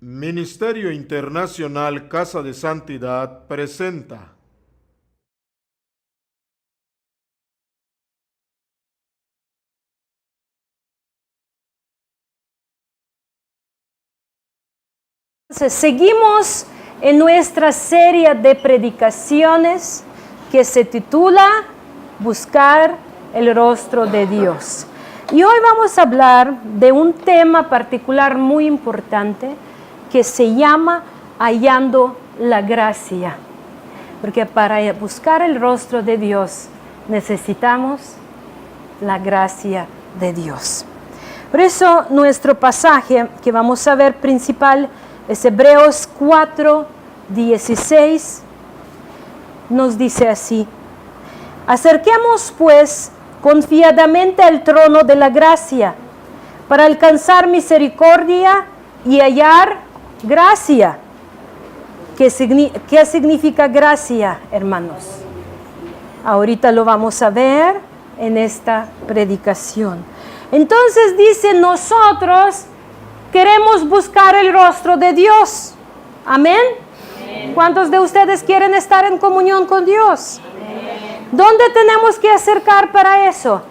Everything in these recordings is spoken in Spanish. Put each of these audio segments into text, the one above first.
Ministerio Internacional Casa de Santidad presenta Seguimos en nuestra serie de predicaciones que se titula Buscar el rostro de Dios. Y hoy vamos a hablar de un tema particular muy importante que se llama Hallando la Gracia. Porque para buscar el rostro de Dios necesitamos la gracia de Dios. Por eso nuestro pasaje que vamos a ver principal es Hebreos 4:16, nos dice así: acerquemos pues confiadamente al trono de la gracia para alcanzar misericordia y hallar gracia. ¿Qué significa gracia, hermanos? Ahorita lo vamos a ver en esta predicación. Entonces dice, nosotros queremos buscar el rostro de Dios. ¿Amén? Amén. ¿Cuántos de ustedes quieren estar en comunión con Dios? Amén. ¿Dónde tenemos que acercar para eso?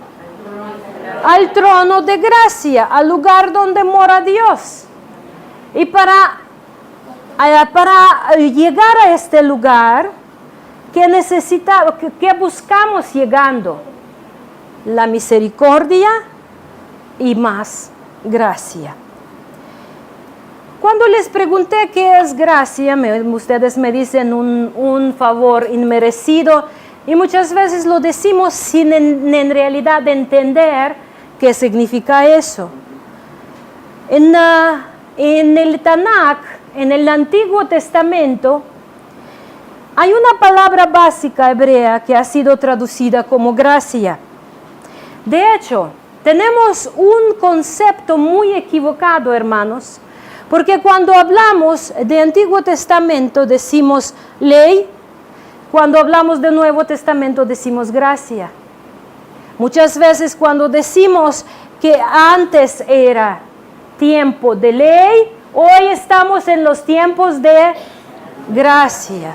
Al trono de gracia, al lugar donde mora Dios. Y para llegar a este lugar, ¿qué buscamos llegando? La misericordia y más gracia. Cuando les pregunté qué es gracia, ustedes me dicen un favor inmerecido, y muchas veces lo decimos sin en realidad entender qué significa eso. En el Tanakh, en el Antiguo Testamento, hay una palabra básica hebrea que ha sido traducida como gracia. De hecho, tenemos un concepto muy equivocado, hermanos, porque cuando hablamos de Antiguo Testamento decimos ley, cuando hablamos de Nuevo Testamento decimos gracia. Muchas veces cuando decimos que antes era tiempo de ley, hoy estamos en los tiempos de gracia.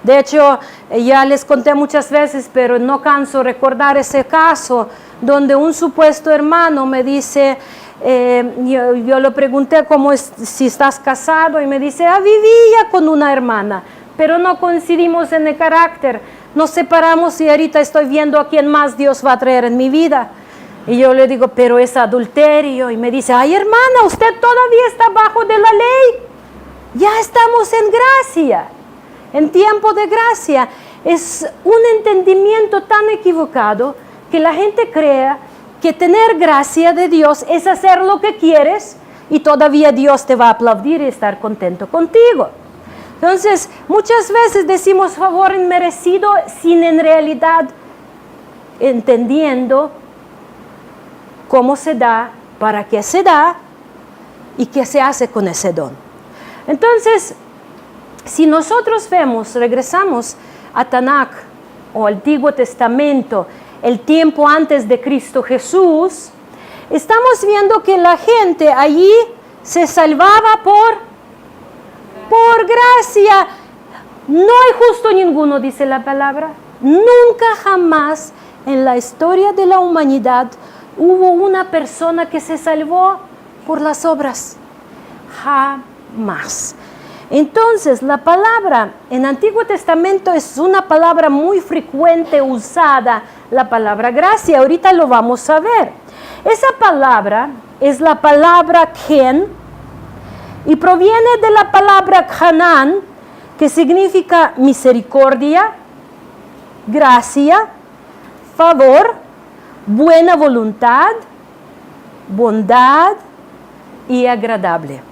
De hecho, ya les conté muchas veces, pero no canso recordar ese caso donde un supuesto hermano me dice, yo le pregunté si estás casado, y me dice, vivía con una hermana, pero no coincidimos en el carácter, nos separamos y ahorita estoy viendo a quién más Dios va a traer en mi vida. Y yo le digo, pero es adulterio. Y me dice, ay hermana, usted todavía está bajo de la ley. Ya estamos en gracia, en tiempo de gracia. Es un entendimiento tan equivocado que la gente crea que tener gracia de Dios es hacer lo que quieres y todavía Dios te va a aplaudir y estar contento contigo. Entonces, muchas veces decimos favor inmerecido sin en realidad entendiendo cómo se da, para qué se da y qué se hace con ese don. Entonces, si nosotros regresamos a Tanakh o Antiguo Testamento, el tiempo antes de Cristo Jesús, estamos viendo que la gente allí se salvaba por gracia. No hay justo ninguno, dice la palabra. Nunca jamás en la historia de la humanidad hubo una persona que se salvó por las obras. Jamás. Entonces, la palabra en Antiguo Testamento es una palabra muy frecuente usada, la palabra gracia. Ahorita lo vamos a ver. Esa palabra es la palabra ken y proviene de la palabra Hanan, que significa misericordia, gracia, favor, buena voluntad, bondad y agradable.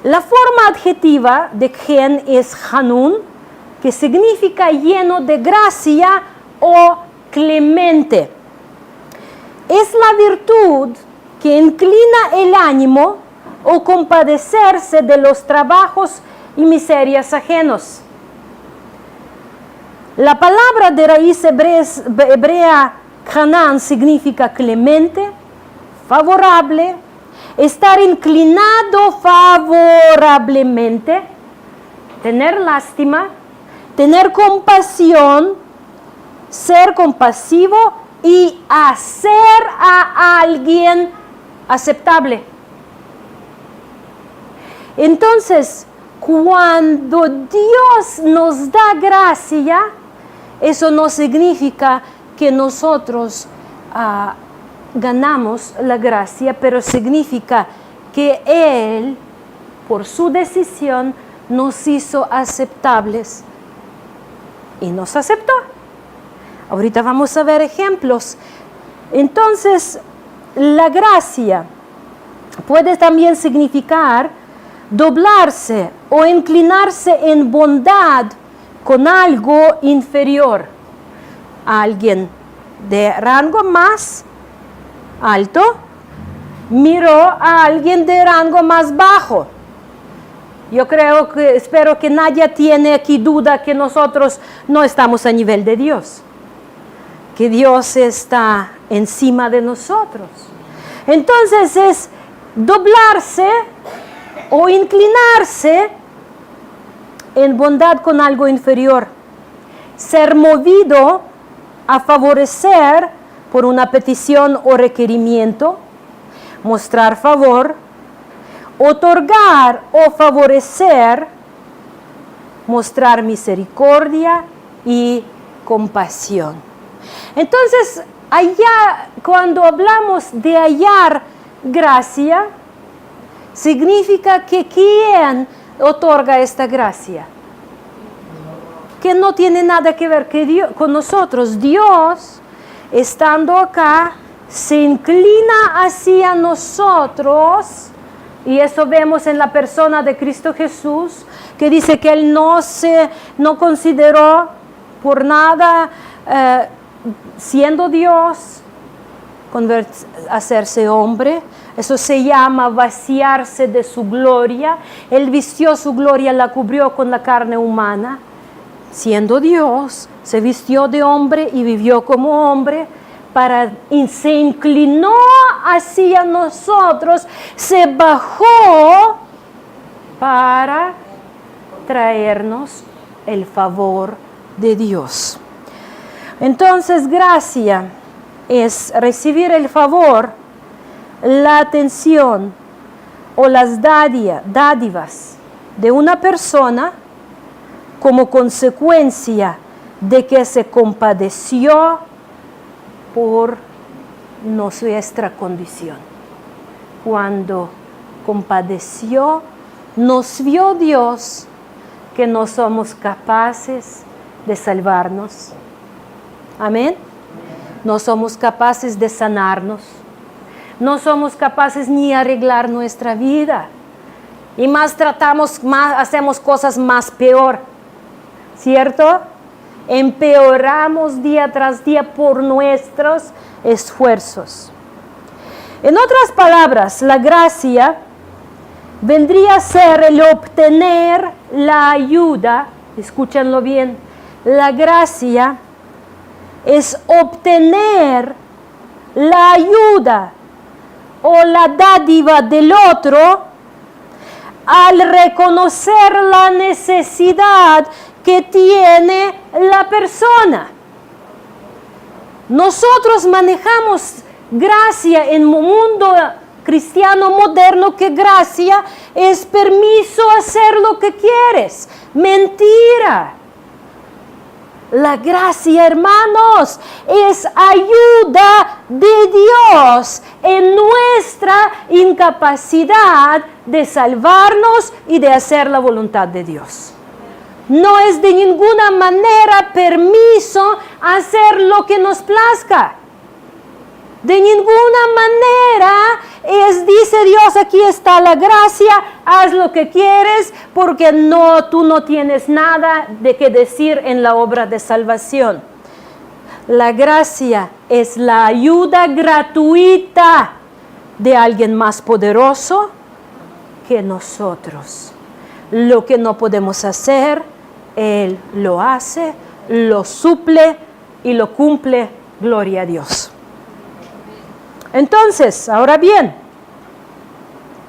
La forma adjetiva de Ken es Hanun, que significa lleno de gracia o clemente. Es la virtud que inclina el ánimo o compadecerse de los trabajos y miserias ajenos. La palabra de raíz hebrea Hanan significa clemente, favorable. estar inclinado favorablemente, tener lástima, tener compasión, ser compasivo y hacer a alguien aceptable. Entonces, cuando Dios nos da gracia, eso no significa que nosotros ganamos la gracia, pero significa que Él, por su decisión, nos hizo aceptables y nos aceptó. Ahorita vamos a ver ejemplos. Entonces, la gracia puede también significar doblarse o inclinarse en bondad con algo inferior. Alguien de rango más alto miró a alguien de rango más bajo. Yo espero que nadie tiene aquí duda que nosotros no estamos a nivel de Dios, que Dios está encima de nosotros. Entonces es doblarse o inclinarse en bondad con algo inferior, ser movido a favorecer por una petición o requerimiento, mostrar favor, otorgar o favorecer, mostrar misericordia y compasión. Entonces, cuando hablamos de hallar gracia, significa que ¿quién otorga esta gracia? Que no tiene nada que ver con nosotros. Dios, estando acá, se inclina hacia nosotros, y eso vemos en la persona de Cristo Jesús, que dice que Él no consideró por nada, siendo Dios, hacerse hombre. Eso se llama vaciarse de su gloria. Él vistió su gloria, la cubrió con la carne humana. Siendo Dios, se vistió de hombre y vivió como hombre, se inclinó hacia nosotros, se bajó para traernos el favor de Dios. Entonces, gracia es recibir el favor, la atención o las dádivas de una persona como consecuencia de que se compadeció por nuestra condición. Cuando compadeció, nos vio Dios que no somos capaces de salvarnos. Amén. No somos capaces de sanarnos. No somos capaces ni arreglar nuestra vida. Y hacemos cosas más peor. ¿Cierto? Empeoramos día tras día por nuestros esfuerzos. En otras palabras, la gracia vendría a ser el obtener la ayuda. Escúchenlo bien. La gracia es obtener la ayuda o la dádiva del otro al reconocer la necesidad que tiene la persona. Nosotros manejamos gracia en el mundo cristiano moderno, que gracia es permiso a hacer lo que quieres. Mentira. La gracia, hermanos, es ayuda de Dios en nuestra incapacidad de salvarnos y de hacer la voluntad de Dios. No es de ninguna manera permiso hacer lo que nos plazca. De ninguna manera dice Dios, aquí está la gracia, haz lo que quieres, porque tú no tienes nada de qué decir en la obra de salvación. La gracia es la ayuda gratuita de alguien más poderoso que nosotros. Lo que no podemos hacer, Él lo hace, lo suple y lo cumple. Gloria a Dios. Entonces, ahora bien,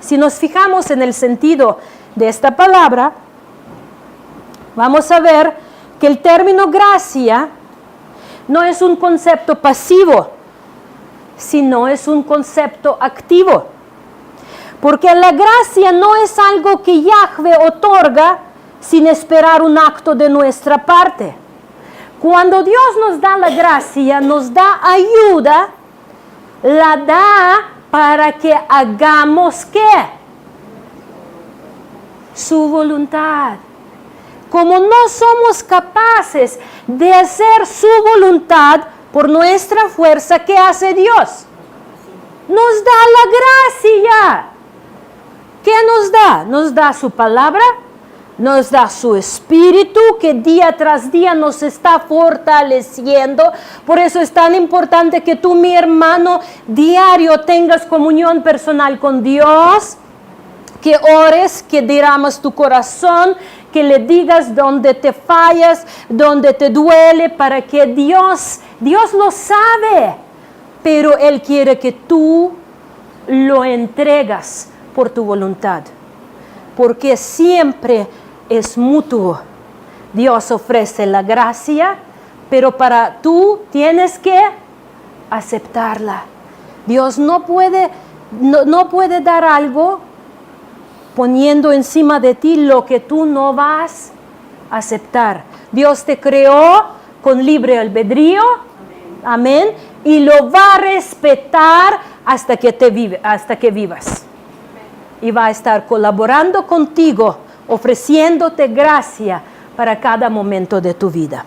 si nos fijamos en el sentido de esta palabra, vamos a ver que el término gracia no es un concepto pasivo, sino es un concepto activo. Porque la gracia no es algo que Yahvé otorga sin esperar un acto de nuestra parte. Cuando Dios nos da la gracia, nos da ayuda, la da para que hagamos ¿qué? Su voluntad. Como no somos capaces de hacer su voluntad por nuestra fuerza, ¿qué hace Dios? Nos da la gracia. ¿Qué nos da? Nos da su palabra, nos da su espíritu que día tras día nos está fortaleciendo. Por eso es tan importante que tú, mi hermano, diario tengas comunión personal con Dios, que ores, que derramas tu corazón, que le digas dónde te fallas, dónde te duele, para que Dios lo sabe, pero Él quiere que tú lo entregas por tu voluntad, porque siempre es mutuo. Dios ofrece la gracia, pero tú tienes que aceptarla. Dios no puede dar algo poniendo encima de ti lo que tú no vas a aceptar. Dios te creó con libre albedrío, amén, y lo va a respetar hasta que vivas. Y va a estar colaborando contigo, ofreciéndote gracia para cada momento de tu vida.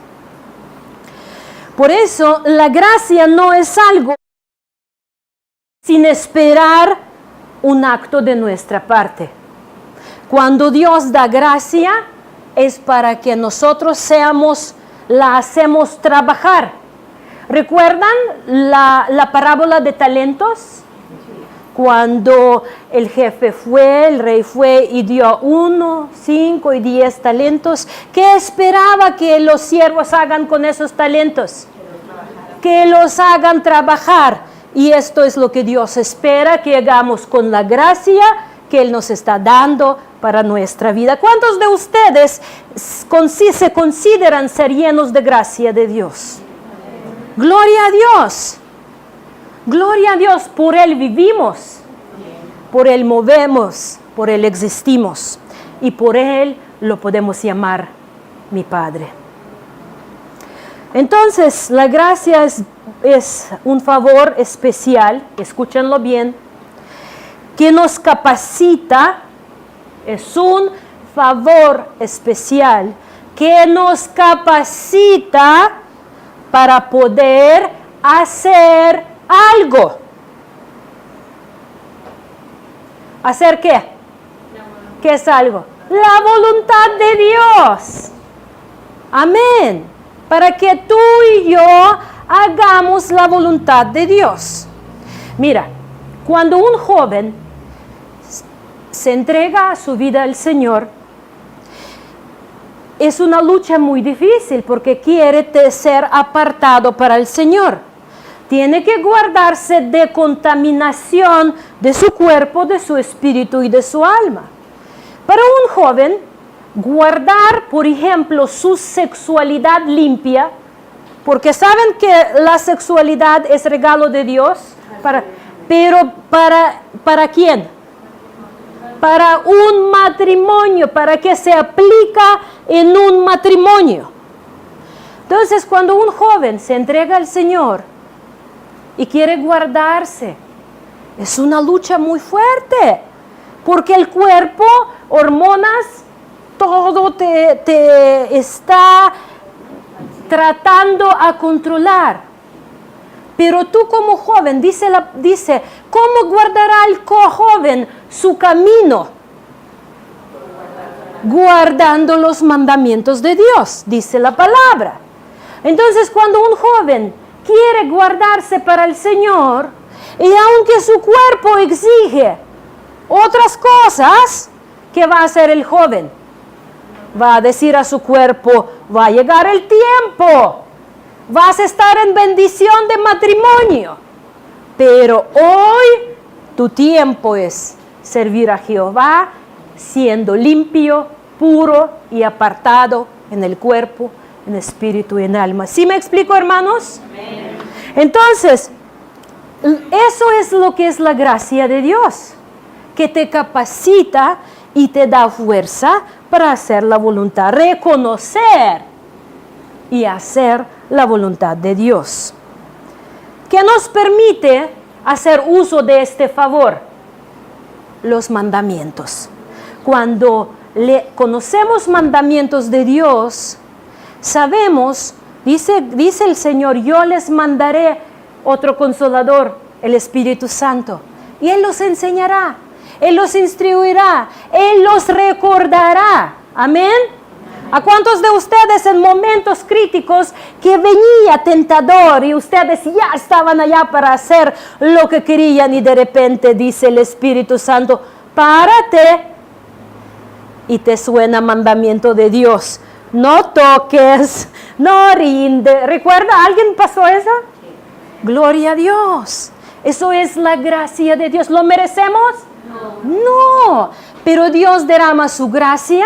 Por eso, la gracia no es algo sin esperar un acto de nuestra parte. Cuando Dios da gracia, es para que nosotros la hacemos trabajar. ¿Recuerdan la parábola de talentos? Cuando el rey fue y dio 1, 5 y 10 talentos, ¿qué esperaba que los siervos hagan con esos talentos? Que los hagan trabajar. Y esto es lo que Dios espera que hagamos con la gracia que Él nos está dando para nuestra vida. ¿Cuántos de ustedes se consideran ser llenos de gracia de Dios? Gloria a Dios. Gloria a Dios, por Él vivimos, por Él movemos, por Él existimos y por Él lo podemos llamar mi Padre. Entonces, la gracia es un favor especial, escúchenlo bien, que nos capacita, es un favor especial que nos capacita para poder hacer algo. ¿Hacer qué? ¿Qué es algo? La voluntad de Dios. Amén. Para que tú y yo hagamos la voluntad de Dios. Mira, cuando un joven se entrega su vida al Señor, es una lucha muy difícil porque quiere ser apartado para el Señor. Tiene que guardarse de contaminación de su cuerpo, de su espíritu y de su alma. Para un joven, guardar, por ejemplo, su sexualidad limpia, porque saben que la sexualidad es regalo de Dios, pero ¿para quién? Para un matrimonio, para que se aplica en un matrimonio. Entonces, cuando un joven se entrega al Señor y quiere guardarse, es una lucha muy fuerte, porque el cuerpo, hormonas, todo te está tratando a controlar. Pero tú como joven, dice, ¿cómo guardará el joven su camino? Guardando los mandamientos de Dios, dice la palabra. Entonces, cuando un joven quiere guardarse para el Señor, y aunque su cuerpo exige otras cosas, ¿qué va a hacer el joven? Va a decir a su cuerpo, va a llegar el tiempo, vas a estar en bendición de matrimonio, pero hoy tu tiempo es servir a Jehová siendo limpio, puro y apartado en el cuerpo, en espíritu y en alma. ¿Sí me explico, hermanos? Amén. Entonces, eso es lo que es la gracia de Dios, que te capacita y te da fuerza para hacer la voluntad, reconocer y hacer la voluntad de Dios, que nos permite hacer uso de este favor, los mandamientos. Cuando conocemos mandamientos de Dios, sabemos, dice el Señor, yo les mandaré otro consolador, el Espíritu Santo, y Él los enseñará, Él los instruirá, Él los recordará. Amén. ¿A cuántos de ustedes en momentos críticos que venía tentador y ustedes ya estaban allá para hacer lo que querían y de repente dice el Espíritu Santo, párate, y te suena mandamiento de Dios, no toques, no rinde? ¿Recuerda? ¿Alguien pasó eso? Gloria a Dios. Eso es la gracia de Dios. ¿Lo merecemos? No. Pero Dios derrama su gracia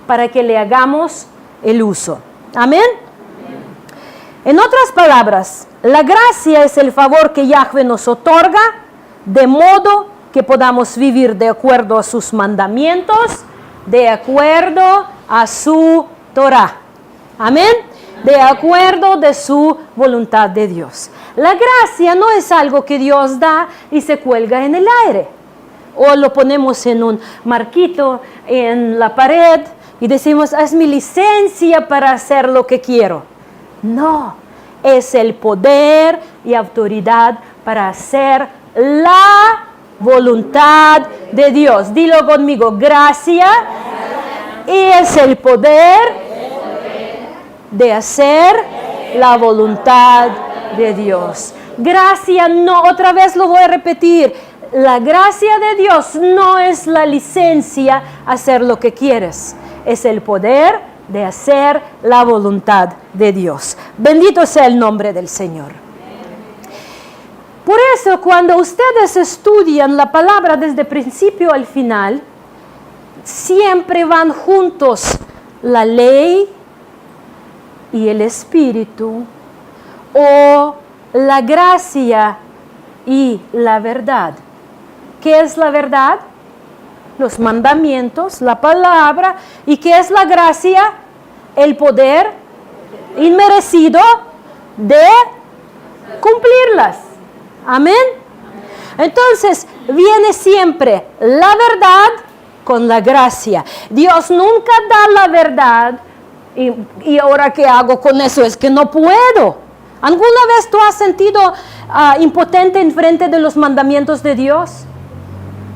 para que le hagamos el uso. Amén. En otras palabras, la gracia es el favor que Yahweh nos otorga de modo que podamos vivir de acuerdo a sus mandamientos, de acuerdo a su Torah. Amén. De acuerdo de su voluntad de Dios. La gracia no es algo que Dios da y se cuelga en el aire. O lo ponemos en un marquito en la pared y decimos, es mi licencia para hacer lo que quiero. No, es el poder y autoridad para hacer la voluntad de Dios. Dilo conmigo, gracia es el poder de hacer la voluntad de Dios. Gracia no, otra vez lo voy a repetir, la gracia de Dios no es la licencia a hacer lo que quieres, es el poder de hacer la voluntad de Dios. Bendito sea el nombre del Señor. Por eso, cuando ustedes estudian la palabra desde principio al final, siempre van juntos la ley y el Espíritu, o la gracia y la verdad. ¿Qué es la verdad? Los mandamientos, la palabra. ¿Y qué es la gracia? El poder inmerecido de cumplirlas. Amén. Entonces, viene siempre la verdad con la gracia. Dios nunca da la verdad y ahora ¿qué hago con eso? Es que no puedo. ¿Alguna vez tú has sentido impotente en frente de los mandamientos de Dios?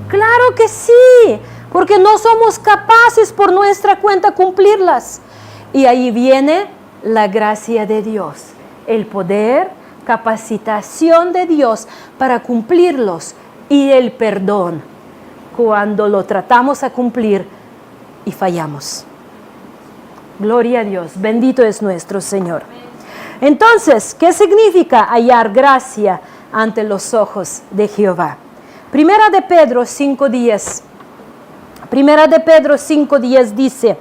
Claro que sí, porque no somos capaces por nuestra cuenta cumplirlas. Y ahí viene la gracia de Dios, el poder, capacitación de Dios para cumplirlos y el perdón cuando lo tratamos a cumplir y fallamos. Gloria a Dios, bendito es nuestro Señor. Entonces, ¿qué significa hallar gracia ante los ojos de Jehová? Primera de Pedro 5:10. Primera de Pedro 5:10 dice,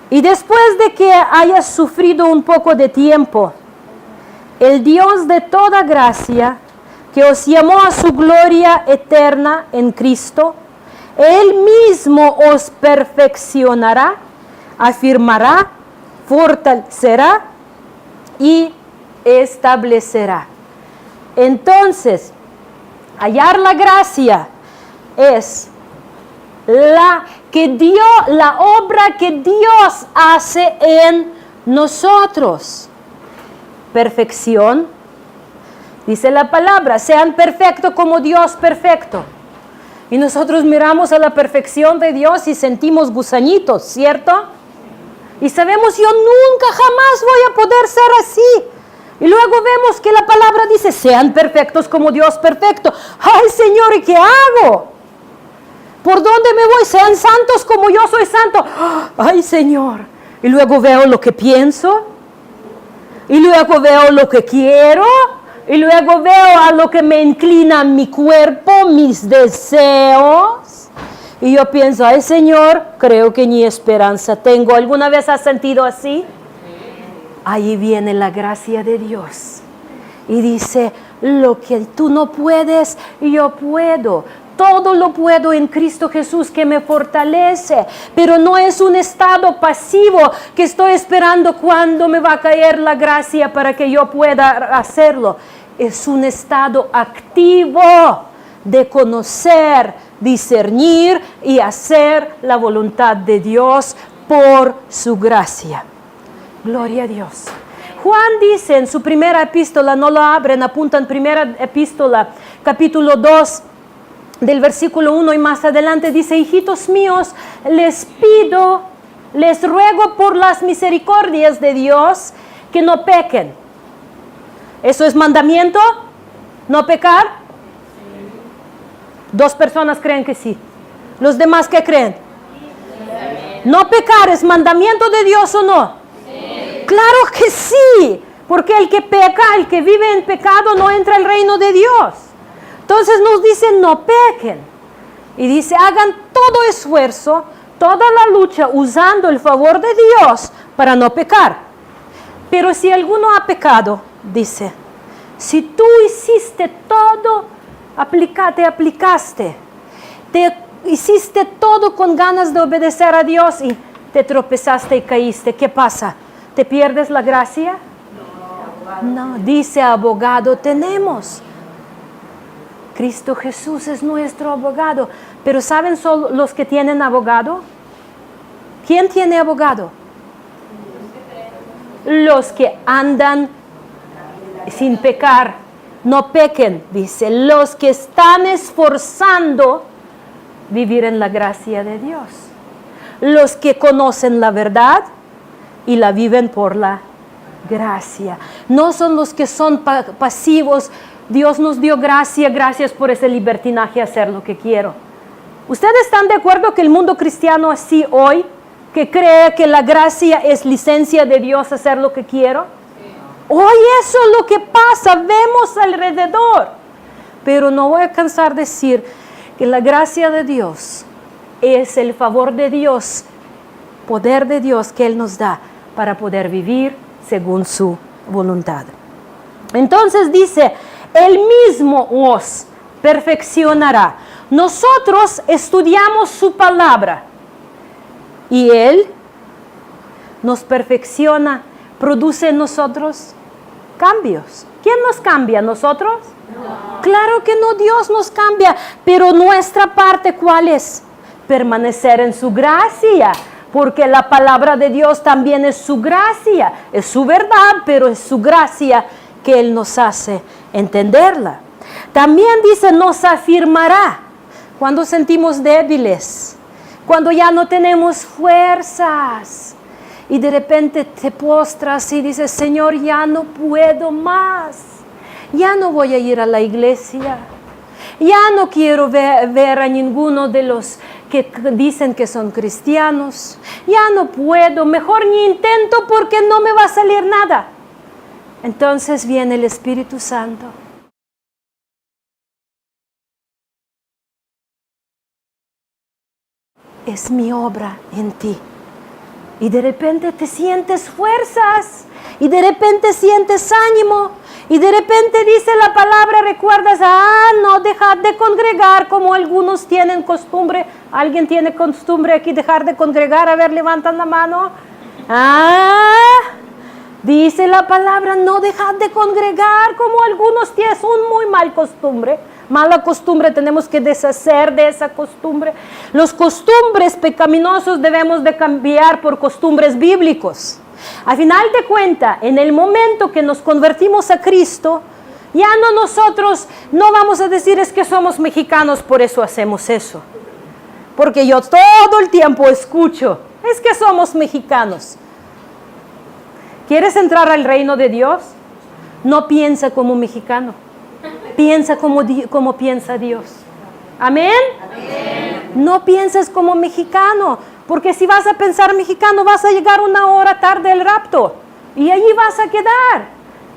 y después de que hayas sufrido un poco de tiempo, el Dios de toda gracia, que os llamó a su gloria eterna en Cristo, Él mismo os perfeccionará, afirmará, fortalecerá y establecerá. Entonces, hallar la gracia es la obra que Dios hace en nosotros. Perfección, dice la palabra, sean perfectos como Dios perfecto. Y nosotros miramos a la perfección de Dios y sentimos gusanitos, ¿cierto? Y sabemos, yo nunca jamás voy a poder ser así. Y luego vemos que la palabra dice, sean perfectos como Dios perfecto. Ay, Señor, ¿y qué hago? ¿Por dónde me voy? Sean santos como yo soy santo. Ay, Señor. Y luego veo lo que pienso. Y luego veo lo que quiero. y luego veo a lo que me inclina mi cuerpo, mis deseos, y yo pienso, ay Señor, creo que ni esperanza tengo. ¿Alguna vez has sentido así? Ahí viene la gracia de Dios y dice, lo que tú no puedes, yo puedo. Todo lo puedo en Cristo Jesús que me fortalece, pero no es un estado pasivo que estoy esperando cuando me va a caer la gracia para que yo pueda hacerlo. Es un estado activo de conocer, discernir y hacer la voluntad de Dios por su gracia. Gloria a Dios. Juan dice en su primera epístola, no lo abren, apuntan primera epístola, capítulo 2, del versículo 1 y más adelante, dice, hijitos míos, les ruego por las misericordias de Dios que no pequen. ¿Eso es mandamiento? ¿No pecar? Dos personas creen que sí. ¿Los demás qué creen? ¿No pecar es mandamiento de Dios o no? Sí. Claro que sí, porque el que peca, el que vive en pecado no entra al reino de Dios. Entonces nos dice no pequen. Y dice hagan todo esfuerzo, toda la lucha usando el favor de Dios para no pecar. Pero si alguno ha pecado, dice, si tú hiciste todo, te aplicaste, te hiciste todo con ganas de obedecer a Dios y te tropezaste y caíste, ¿qué pasa? ¿Te pierdes la gracia? No, dice abogado tenemos. Cristo Jesús es nuestro abogado. Pero ¿saben solo los que tienen abogado? ¿Quién tiene abogado? Los que andan sin pecar. No pequen, dice. Los que están esforzando vivir en la gracia de Dios. Los que conocen la verdad y la viven por la gracia. No son los que son pasivos. Dios nos dio gracia, gracias por ese libertinaje hacer lo que quiero. ¿Ustedes están de acuerdo que el mundo cristiano así hoy, que cree que la gracia es licencia de Dios hacer lo que quiero? Sí. Hoy eso es lo que pasa, vemos alrededor. Pero no voy a cansar de decir que la gracia de Dios es el favor de Dios, poder de Dios que Él nos da para poder vivir según su voluntad. Entonces dice, Él mismo os perfeccionará. Nosotros estudiamos su palabra y Él nos perfecciona, produce en nosotros cambios. ¿Quién nos cambia? ¿Nosotros? No. Claro que no, Dios nos cambia, pero nuestra parte, ¿cuál es? Permanecer en su gracia, porque la palabra de Dios también es su gracia, es su verdad, pero es su gracia que Él nos hace entenderla. También dice, nos afirmará cuando sentimos débiles, cuando ya no tenemos fuerzas y de repente te postras y dices, Señor, ya no puedo más, ya no voy a ir a la iglesia, ya no quiero ver a ninguno de los que dicen que son cristianos, ya no puedo, mejor ni intento porque no me va a salir nada. Entonces viene el Espíritu Santo. Es mi obra en ti. Y de repente te sientes fuerzas, y de repente sientes ánimo, y de repente dice la palabra, recuerdas, no dejad de congregar como algunos tienen costumbre. ¿Alguien tiene costumbre aquí dejar de congregar? A ver, levantan la mano. Dice la palabra, no dejad de congregar como algunos tienen, es un muy mal costumbre. Mala costumbre, tenemos que deshacer de esa costumbre. Los costumbres pecaminosos debemos de cambiar por costumbres bíblicos. Al final de cuentas, en el momento que nos convertimos a Cristo, ya nosotros no vamos a decir es que somos mexicanos, por eso hacemos eso. Porque yo todo el tiempo escucho, es que somos mexicanos. ¿Quieres entrar al reino de Dios? No piensa como mexicano. Piensa como piensa Dios. ¿Amén? Amén. No pienses como mexicano, porque si vas a pensar mexicano vas a llegar una hora tarde al rapto y allí vas a quedar.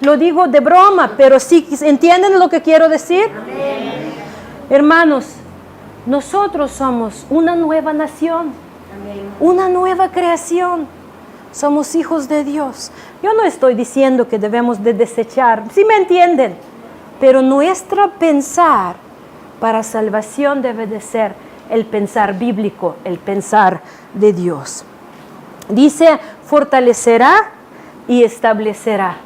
lo digo de broma, pero sí, ¿entienden lo que quiero decir? Amén. Hermanos, nosotros somos una nueva nación, Amén. una nueva creación. Somos hijos de Dios. Yo no estoy diciendo que debemos de desechar, ¿sí me entienden? Pero nuestro pensar para salvación debe de ser el pensar bíblico, el pensar de Dios. Dice, fortalecerá y establecerá.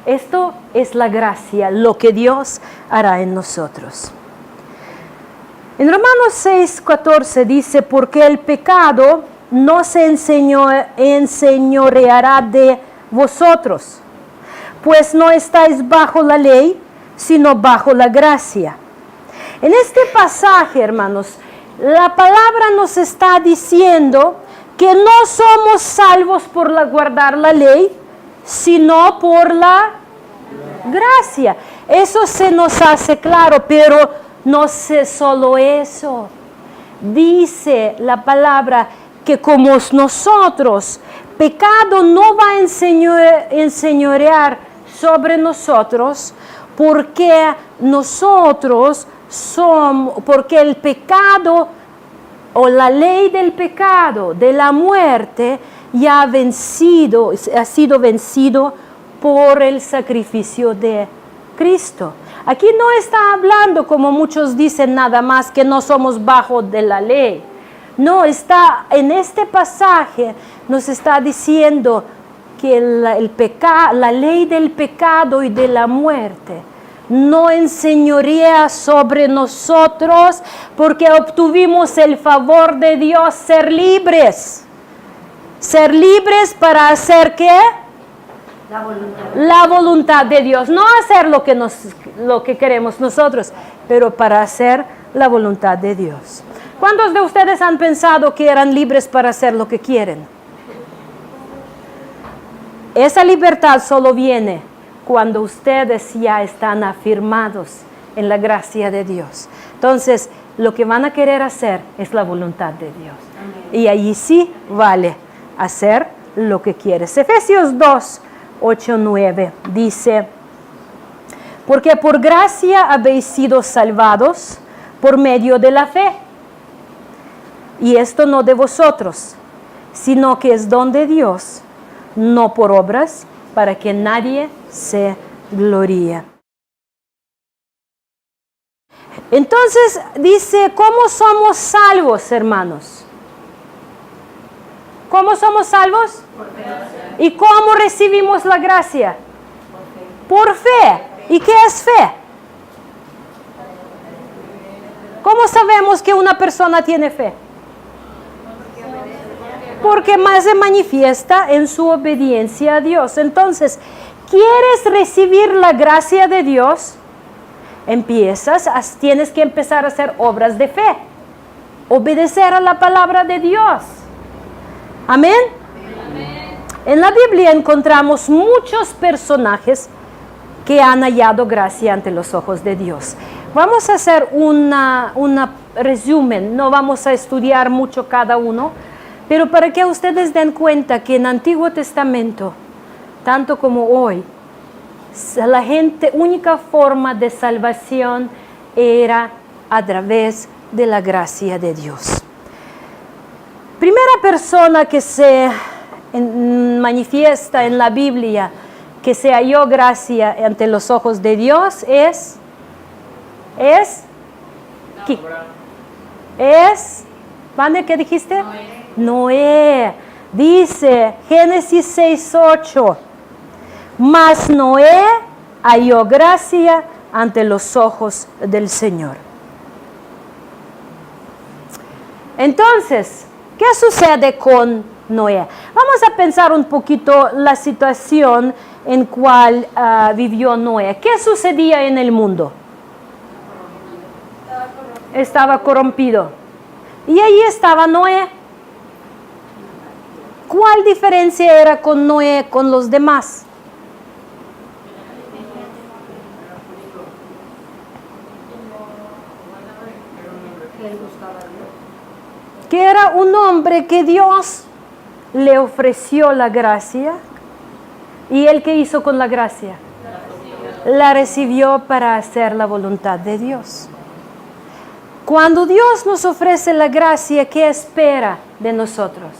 Esto es la gracia, lo que Dios hará en nosotros. En Romanos 6:14 dice, porque el pecado no se enseñoreará de vosotros, pues no estáis bajo la ley, sino bajo la gracia. En este pasaje, hermanos, la palabra nos está diciendo que no somos salvos por guardar la ley, sino por la gracia. Eso se nos hace claro, pero no sé solo eso. Dice la palabra que como nosotros, pecado no va a enseñorear sobre nosotros, porque porque el pecado o la ley del pecado, de la muerte, ya ha sido vencido por el sacrificio de Cristo. Aquí no está hablando, como muchos dicen, nada más que no somos bajo de la ley. No, está en este pasaje nos está diciendo que la ley del pecado y de la muerte no enseñorea sobre nosotros, porque obtuvimos el favor de Dios, ser libres. Ser libres para hacer ¿qué? La voluntad. La voluntad de Dios. No hacer lo que queremos nosotros, pero para hacer la voluntad de Dios. ¿Cuántos de ustedes han pensado que eran libres para hacer lo que quieren? Esa libertad solo viene cuando ustedes ya están afirmados en la gracia de Dios. Entonces, lo que van a querer hacer es la voluntad de Dios. Amén. Y allí sí vale hacer lo que quieres. Efesios 2, 8, 9 dice, porque por gracia habéis sido salvados por medio de la fe. Y esto no de vosotros, sino que es don de Dios, no por obras, para que nadie se gloríe. Entonces dice, ¿cómo somos salvos, hermanos? ¿Cómo somos salvos? ¿Y cómo recibimos la gracia? Por fe. ¿Y qué es fe? ¿Cómo sabemos que una persona tiene fe? Porque más se manifiesta en su obediencia a Dios. Entonces, ¿quieres recibir la gracia de Dios? Tienes que empezar a hacer obras de fe. Obedecer a la palabra de Dios. Amén. En la Biblia encontramos muchos personajes que han hallado gracia ante los ojos de Dios. Vamos a hacer un resumen, no vamos a estudiar mucho cada uno, pero para que ustedes den cuenta que en el Antiguo Testamento, tanto como hoy, la única forma de salvación era a través de la gracia de Dios. Primera persona que se manifiesta en la Biblia que se halló gracia ante los ojos de Dios ¿Vane, qué dijiste? Noé. Dice Génesis 6:8, mas Noé halló gracia ante los ojos del Señor. Entonces, ¿qué sucede con Noé? Vamos a pensar un poquito la situación en cual vivió Noé. ¿Qué sucedía en el mundo? Estaba corrompido. Y ahí estaba Noé. ¿Cuál diferencia era con Noé con los demás? Que era un hombre que Dios le ofreció la gracia. ¿Y él qué hizo con la gracia? la recibió para hacer la voluntad de Dios. Cuando Dios nos ofrece la gracia, ¿qué espera de nosotros?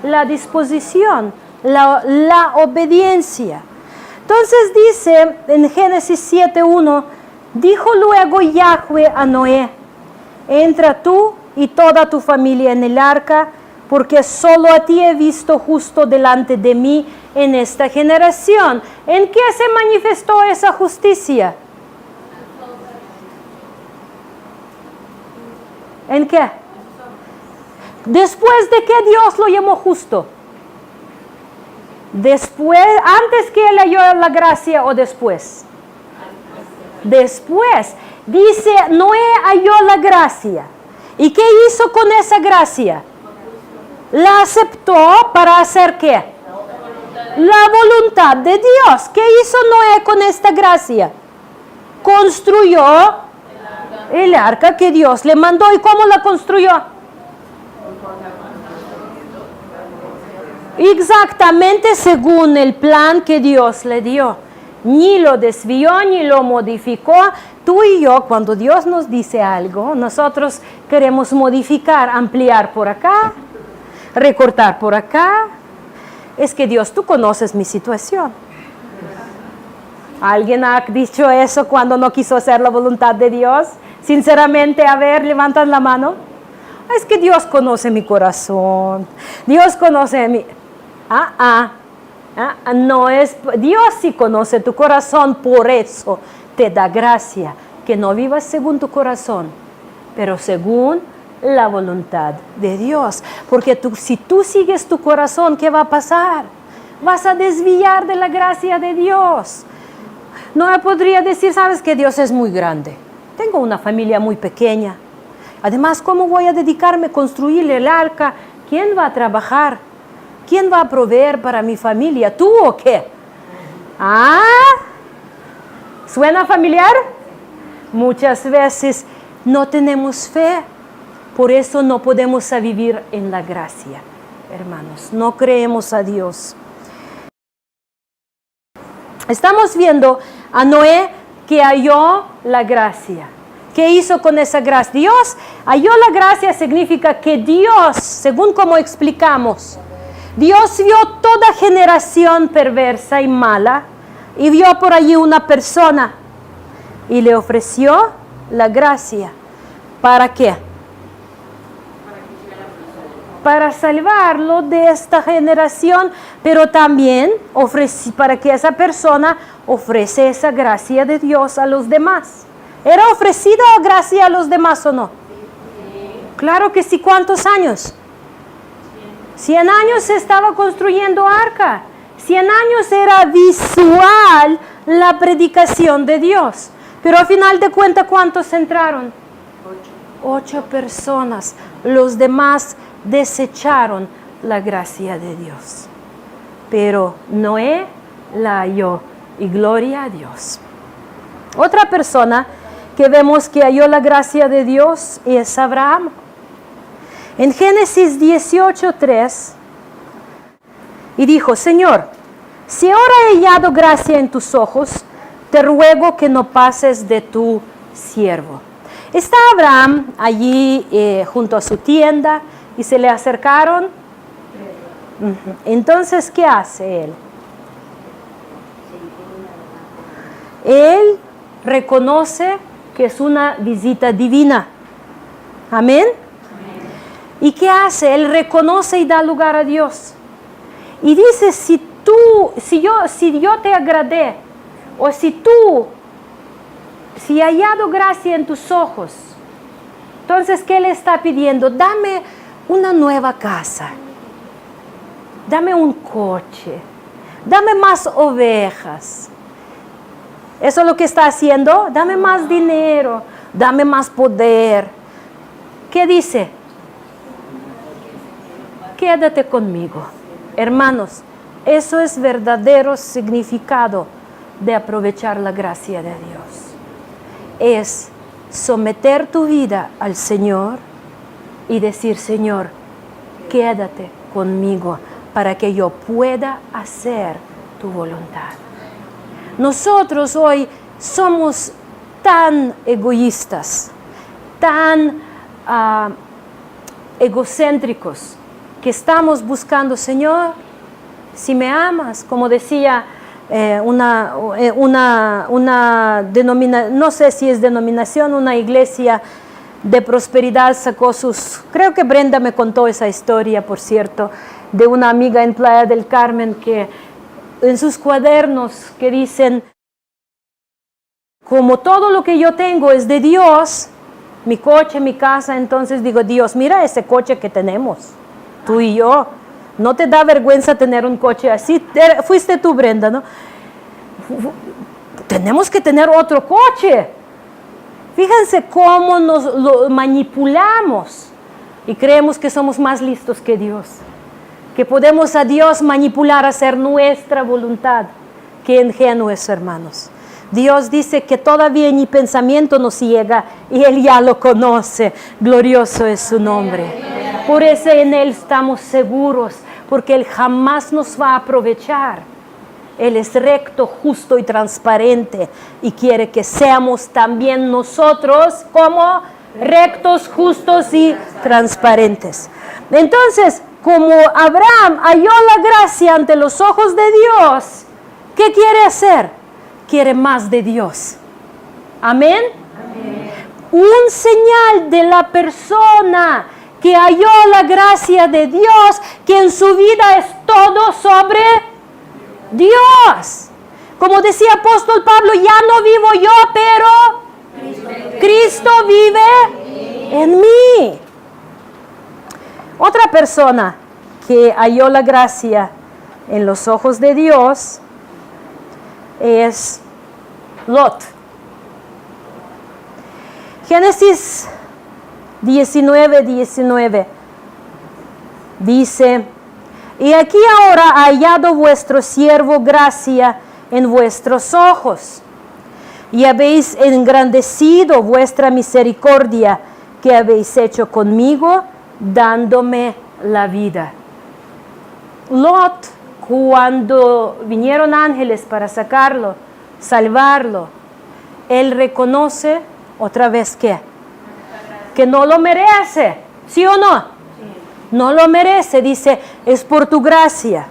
La disposición, la obediencia. Entonces dice en Génesis 7:1, dijo luego Yahweh a Noé, entra tú y toda tu familia en el arca, porque solo a ti he visto justo delante de mí en esta generación. ¿En qué se manifestó esa justicia? ¿En qué? Después de que Dios lo llamó justo. Después, antes que él halló la gracia o después. Después. Dice, Noé halló la gracia. ¿Y qué hizo con esa gracia? La aceptó para hacer ¿qué? La voluntad de Dios. ¿Qué hizo Noé con esta gracia? Construyó el arca que Dios le mandó. ¿Y cómo la construyó? Exactamente según el plan que Dios le dio. Ni lo desvió, ni lo modificó. Tú y yo, cuando Dios nos dice algo, nosotros queremos modificar, ampliar por acá, recortar por acá. Es que Dios, tú conoces mi situación. ¿Alguien ha dicho eso cuando no quiso hacer la voluntad de Dios? Sinceramente, a ver, levantan la mano. Es que Dios conoce mi corazón. Dios conoce mi... no es... Dios sí conoce tu corazón, por eso te da gracia. Que no vivas según tu corazón, pero según la voluntad de Dios. Porque si tú sigues tu corazón, ¿qué va a pasar? Vas a desviar de la gracia de Dios. No podría decir, sabes que Dios es muy grande. Tengo una familia muy pequeña. Además, ¿cómo voy a dedicarme a construir el arca? ¿Quién va a trabajar? ¿Quién va a proveer para mi familia? ¿Tú o qué? ¿Suena familiar? Muchas veces no tenemos fe. Por eso no podemos vivir en la gracia, hermanos. No creemos a Dios. Estamos viendo a Noé que halló la gracia. ¿Qué hizo con esa gracia? Dios halló la gracia significa que Dios, según como explicamos, Dios vio toda generación perversa y mala y vio por allí una persona y le ofreció la gracia. ¿Para qué? Para salvarlo de esta generación, pero también para que esa persona ofrece esa gracia de Dios a los demás. ¿Era ofrecida gracia a los demás o no? Claro que sí. ¿Cuántos años? 100 años se estaba construyendo arca. 100 años era visual la predicación de Dios. Pero al final de cuentas, ¿cuántos entraron? 8 personas. Los demás desecharon la gracia de Dios. Pero Noé la halló y gloria a Dios. Otra persona que vemos que halló la gracia de Dios es Abraham. En Génesis 18:3, y dijo, Señor, si ahora he hallado gracia en tus ojos, te ruego que no pases de tu siervo. Está Abraham allí junto a su tienda y se le acercaron. Entonces, ¿qué hace él? Él reconoce que es una visita divina. Amén. ¿Y qué hace? Él reconoce y da lugar a Dios. Y dice, si yo te agradé, o si he hallado gracia en tus ojos, entonces, ¿qué le está pidiendo? Dame una nueva casa, dame un coche, dame más ovejas. Eso es lo que está haciendo. Dame más dinero, dame más poder. ¿Qué dice? Quédate conmigo. Hermanos, eso es verdadero significado de aprovechar la gracia de Dios. Es someter tu vida al Señor y decir, Señor, quédate conmigo para que yo pueda hacer tu voluntad. Nosotros hoy somos tan egoístas, tan egocéntricos, que estamos buscando, Señor, si me amas, como decía una denominación, no sé si es denominación, una iglesia de prosperidad sacó creo que Brenda me contó esa historia, por cierto, de una amiga en Playa del Carmen que en sus cuadernos que dicen, como todo lo que yo tengo es de Dios, mi coche, mi casa, entonces digo, Dios, mira ese coche que tenemos, tú y yo. ¿No te da vergüenza tener un coche así? Fuiste tú, Brenda, ¿no? Tenemos que tener otro coche. Fíjense cómo nos lo manipulamos y creemos que somos más listos que Dios, que podemos a Dios manipular a hacer nuestra voluntad. Qué ingenuos, hermanos. Dios dice que todavía ni pensamiento nos llega y Él ya lo conoce. Glorioso es su nombre. Por eso en Él estamos seguros, porque Él jamás nos va a aprovechar. Él es recto, justo y transparente y quiere que seamos también nosotros como rectos, justos y transparentes. Entonces, como Abraham halló la gracia ante los ojos de Dios, ¿qué quiere hacer? Quiere más de Dios. Amén. Amén. Un señal de la persona que halló la gracia de Dios, que en su vida es todo sobre Dios. Como decía apóstol Pablo, ya no vivo yo, pero Cristo vive en mí. Otra persona que halló la gracia en los ojos de Dios es Lot. Génesis 19:19 dice, y aquí ahora ha hallado vuestro siervo gracia en vuestros ojos, y habéis engrandecido vuestra misericordia que habéis hecho conmigo, dándome la vida. Lot, cuando vinieron ángeles para sacarlo, salvarlo, él reconoce otra vez que no lo merece, ¿sí o no? Sí. No lo merece, dice, es por tu gracia.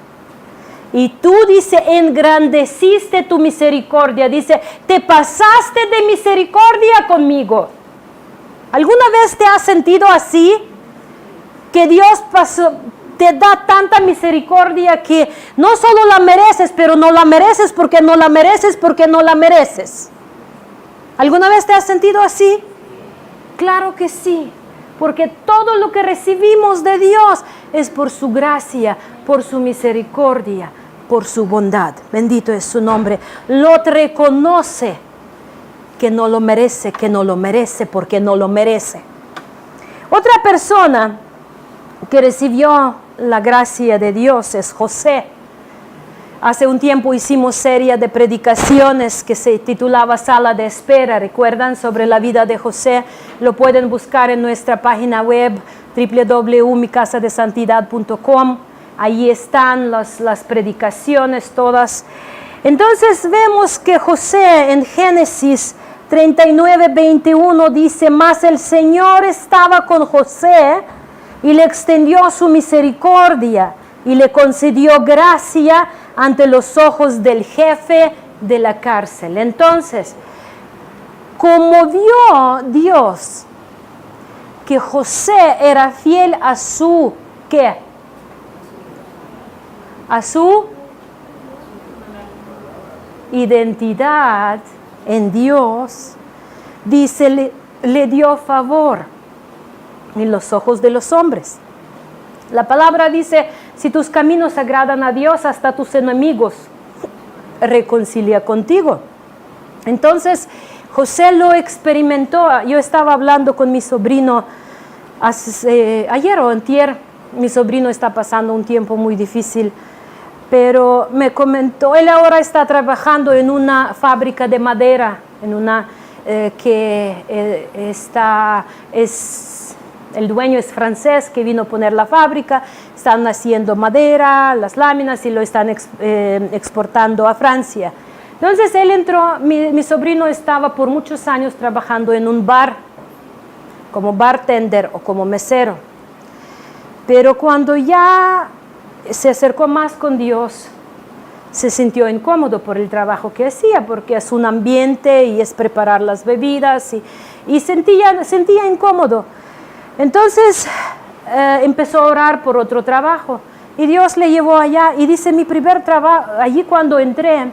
Y tú, dice, engrandeciste tu misericordia, dice, te pasaste de misericordia conmigo. ¿Alguna vez te has sentido así? Que Dios te da tanta misericordia que no solo la mereces, pero no la mereces porque no la mereces porque no la mereces. ¿Alguna vez te has sentido así? Claro que sí, porque todo lo que recibimos de Dios es por su gracia, por su misericordia, por su bondad. Bendito es su nombre. Lot reconoce que no lo merece porque no lo merece. Otra persona que recibió la gracia de Dios es José. Hace un tiempo hicimos serie de predicaciones que se titulaba Sala de Espera. ¿Recuerdan? Sobre la vida de José. Lo pueden buscar en nuestra página web www.micasadesantidad.com. Ahí están las predicaciones todas. Entonces vemos que José en Génesis 39:21 dice, mas el Señor estaba con José y le extendió su misericordia y le concedió gracia ante los ojos del jefe de la cárcel. Entonces, como vio Dios que José era fiel a su, ¿qué? A su identidad en Dios, dice, le dio favor en los ojos de los hombres. La palabra dice, si tus caminos agradan a Dios, hasta tus enemigos reconcilia contigo. Entonces, José lo experimentó. Yo estaba hablando con mi sobrino ayer o antier. Mi sobrino está pasando un tiempo muy difícil, pero me comentó, él ahora está trabajando en una fábrica de madera, en una el dueño es francés que vino a poner la fábrica, están haciendo madera, las láminas y lo están exportando a Francia. Entonces él entró, mi sobrino estaba por muchos años trabajando en un bar, como bartender o como mesero. Pero cuando ya se acercó más con Dios, se sintió incómodo por el trabajo que hacía, porque es un ambiente y es preparar las bebidas y sentía incómodo. Entonces empezó a orar por otro trabajo y Dios le llevó allá y dice, mi primer trabajo, allí cuando entré,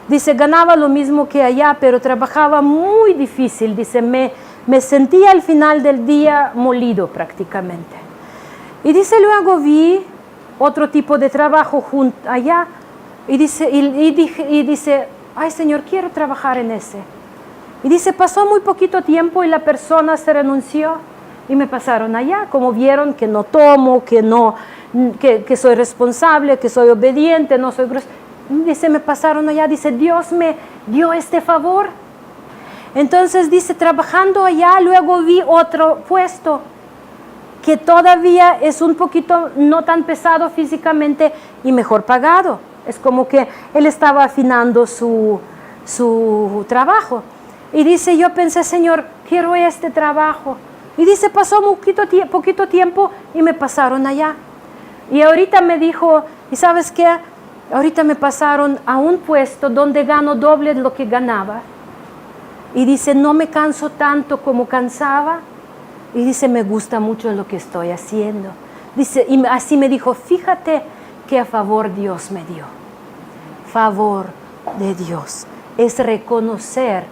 dice, ganaba lo mismo que allá, pero trabajaba muy difícil, dice, me sentía al final del día molido prácticamente. Y dice, luego vi otro tipo de trabajo allá y dice, ay Señor, quiero trabajar en ese. Y dice, pasó muy poquito tiempo y la persona se renunció y me pasaron allá, como vieron que no tomo, que soy responsable, que soy obediente, no soy grosero. Dice, me pasaron allá, dice, Dios me dio este favor. Entonces dice, trabajando allá, luego vi otro puesto que todavía es un poquito no tan pesado físicamente y mejor pagado. Es como que él estaba afinando su trabajo. Y dice, yo pensé, Señor, quiero este trabajo. Y dice, pasó poquito tiempo y me pasaron allá. Y ahorita me dijo, ¿y sabes qué? Ahorita me pasaron a un puesto donde gano doble de lo que ganaba. Y dice, no me canso tanto como cansaba. Y dice, me gusta mucho lo que estoy haciendo. Dice, y así me dijo, fíjate qué favor Dios me dio. Favor de Dios. Es reconocer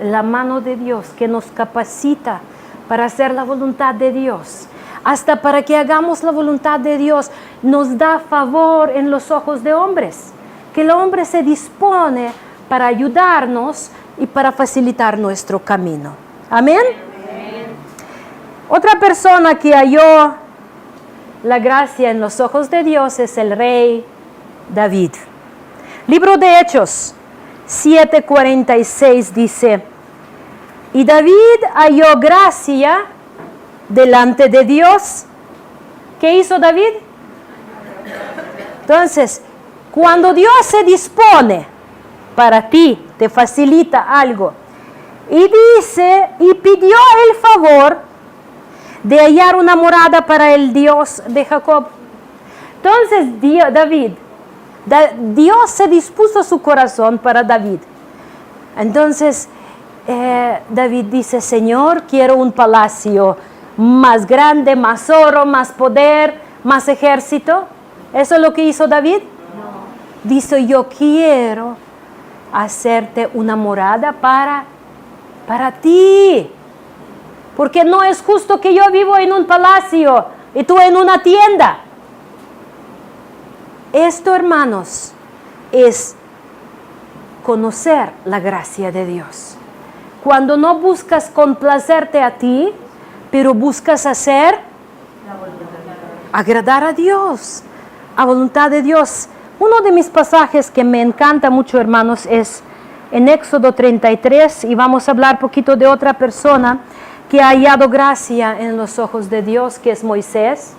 la mano de Dios que nos capacita para hacer la voluntad de Dios. Hasta para que hagamos la voluntad de Dios, nos da favor en los ojos de hombres. Que el hombre se dispone para ayudarnos y para facilitar nuestro camino. Amén. Otra persona que halló la gracia en los ojos de Dios es el rey David. Libro de Hechos 7:46 dice, y David halló gracia delante de Dios. ¿Qué hizo David? Entonces, cuando Dios se dispone para ti, te facilita algo, y dice, y pidió el favor de hallar una morada para el Dios de Jacob. Entonces Dios se dispuso su corazón para David. Entonces David dice, Señor, quiero un palacio más grande, más oro, más poder, más ejército. ¿Eso es lo que hizo David? No. Dice, yo quiero hacerte una morada para ti. Porque no es justo que yo vivo en un palacio y tú en una tienda. Esto, hermanos, es conocer la gracia de Dios. Cuando no buscas complacerte a ti, pero buscas agradar a Dios, a voluntad de Dios. Uno de mis pasajes que me encanta mucho, hermanos, es en Éxodo 33, y vamos a hablar un poquito de otra persona que ha hallado gracia en los ojos de Dios, que es Moisés.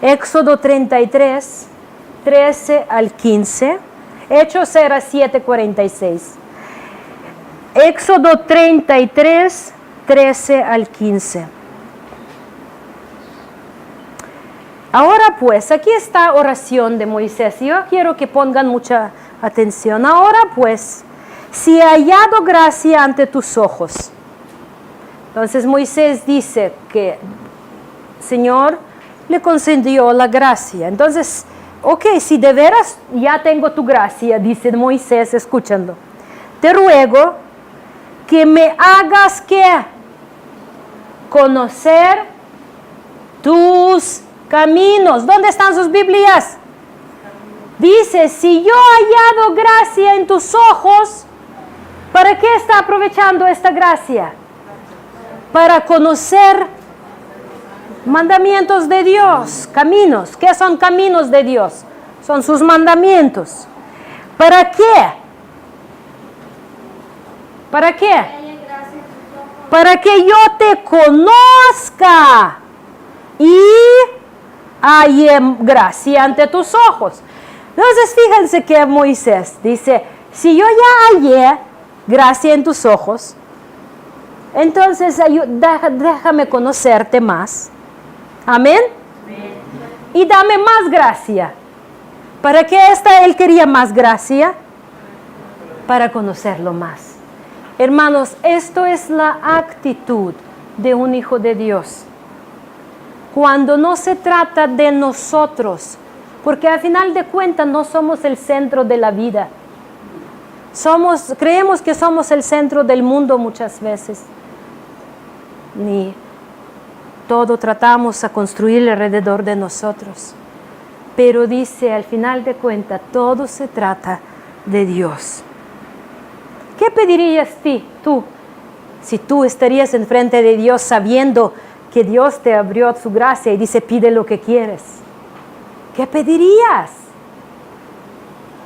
Éxodo 33, 13 al 15. Hechos era 7:46. Éxodo 33, 13 al 15. Ahora pues, aquí está oración de Moisés. Yo quiero que pongan mucha atención. Ahora pues, si he hallado gracia ante tus ojos. Entonces Moisés dice que Señor le concedió la gracia. Entonces, ok, si de veras ya tengo tu gracia, dice Moisés, escuchando, te ruego que me hagas ¿qué? Conocer tus caminos. ¿Dónde están sus Biblias? Dice, si yo he hallado gracia en tus ojos, ¿para qué está aprovechando esta gracia? Para conocer mandamientos de Dios, caminos. ¿Qué son caminos de Dios? Son sus mandamientos. ¿Para qué? ¿Para qué? Para que yo te conozca y halle gracia ante tus ojos. Entonces fíjense que Moisés dice, Si yo ya hallé gracia en tus ojos, entonces déjame conocerte más. Amén. Y dame más gracia. ¿Para qué él quería más gracia? Para conocerlo más. Hermanos, esto es la actitud de un hijo de Dios. Cuando no se trata de nosotros, porque al final de cuentas no somos el centro de la vida. Creemos que somos el centro del mundo muchas veces. Ni todo tratamos a construir alrededor de nosotros. Pero dice, al final de cuentas, todo se trata de Dios. ¿Qué pedirías tú si tú estarías enfrente de Dios sabiendo que Dios te abrió su gracia y dice, pide lo que quieres? ¿Qué pedirías?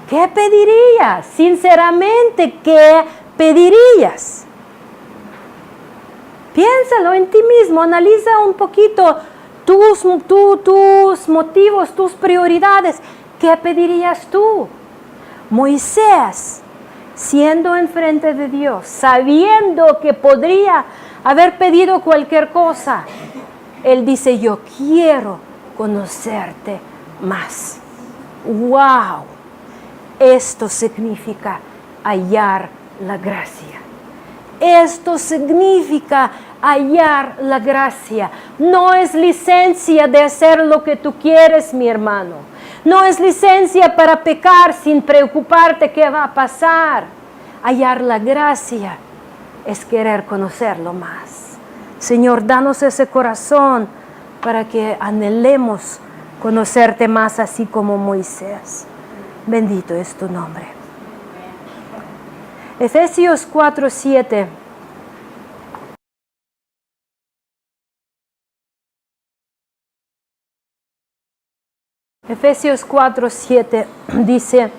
¿Qué pedirías? Sinceramente, ¿qué pedirías? Piénsalo en ti mismo, analiza un poquito tus motivos, tus prioridades. ¿Qué pedirías tú? Moisés, siendo enfrente de Dios, sabiendo que podría haber pedido cualquier cosa, él dice, yo quiero conocerte más. ¡Wow! Esto significa hallar la gracia. Esto significa hallar la gracia. No es licencia de hacer lo que tú quieres, mi hermano. No es licencia para pecar sin preocuparte qué va a pasar. Hallar la gracia es querer conocerlo más. Señor, danos ese corazón para que anhelemos conocerte más, así como Moisés. Bendito es tu nombre. Efesios 4:7. Efesios 4:7 dice,